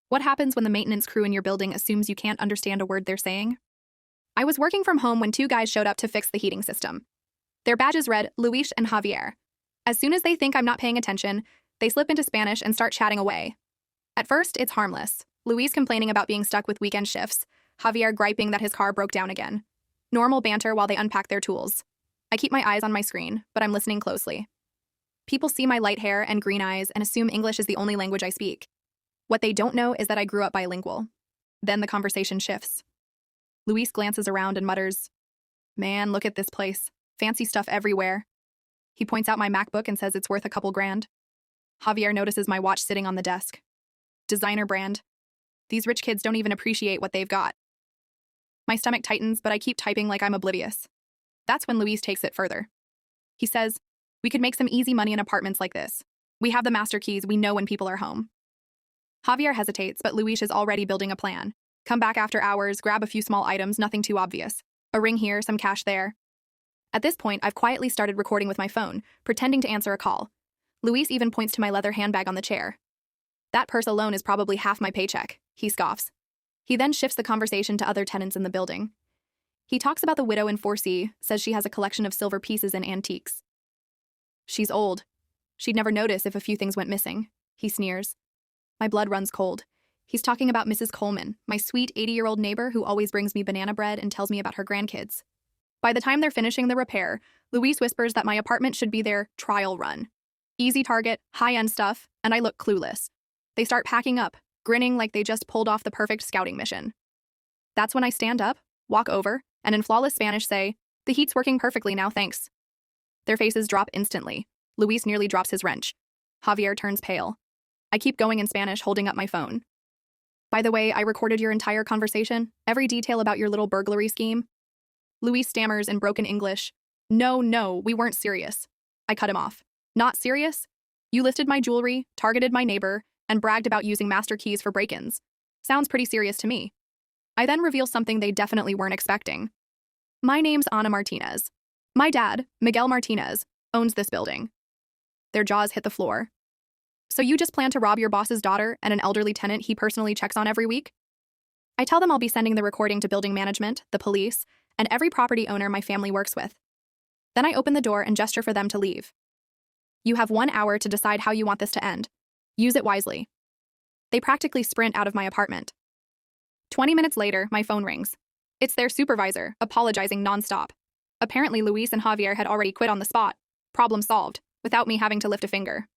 What happens when the maintenance crew in your building assumes you can't understand a word they're saying? I was working from home when two guys showed up to fix the heating system. Their badges read Luis and Javier. As soon as they think I'm not paying attention, they slip into Spanish and start chatting away. At first, it's harmless. Luis complaining about being stuck with weekend shifts, Javier griping that his car broke down again. Normal banter while they unpack their tools. I keep my eyes on my screen, but I'm listening closely. People see my light hair and green eyes and assume English is the only language I speak. What they don't know is that I grew up bilingual. Then the conversation shifts. Luis glances around and mutters, "Man, look at this place. Fancy stuff everywhere." He points out my MacBook and says it's worth a couple grand. Javier notices my watch sitting on the desk. Designer brand. These rich kids don't even appreciate what they've got. My stomach tightens, but I keep typing like I'm oblivious. That's when Luis takes it further. He says, "We could make some easy money in apartments like this. We have the master keys, we know when people are home." Javier hesitates, but Luis is already building a plan. Come back after hours, grab a few small items, nothing too obvious. A ring here, some cash there. At this point, I've quietly started recording with my phone, pretending to answer a call. Luis even points to my leather handbag on the chair. "That purse alone is probably half my paycheck," he scoffs. He then shifts the conversation to other tenants in the building. He talks about the widow in 4C, says she has a collection of silver pieces and antiques. "She's old. She'd never notice if a few things went missing," he sneers. My blood runs cold. He's talking about Mrs. Coleman, my sweet 80-year-old neighbor who always brings me banana bread and tells me about her grandkids. By the time they're finishing the repair, Luis whispers that my apartment should be their trial run. Easy target, high-end stuff, and I look clueless. They start packing up, grinning like they just pulled off the perfect scouting mission. That's when I stand up, walk over, and in flawless Spanish say, "The heat's working perfectly now, thanks." Their faces drop instantly. Luis nearly drops his wrench. Javier turns pale. I keep going in Spanish, holding up my phone. "By the way, I recorded your entire conversation, every detail about your little burglary scheme." Luis stammers in broken English. No, we weren't serious." I cut him off. "Not serious? You listed my jewelry, targeted my neighbor, and bragged about using master keys for break-ins. Sounds pretty serious to me." I then reveal something they definitely weren't expecting. My name's Ana Martinez. My dad, Miguel Martinez, owns this building. Their jaws hit the floor. "So you just plan to rob your boss's daughter and an elderly tenant he personally checks on every week?" I tell them I'll be sending the recording to building management, the police, and every property owner my family works with. Then I open the door and gesture for them to leave. "You have 1 hour to decide how you want this to end. Use it wisely." They practically sprint out of my apartment. 20 minutes later, my phone rings. It's their supervisor, apologizing nonstop. Apparently, Luis and Javier had already quit on the spot. Problem solved, without me having to lift a finger.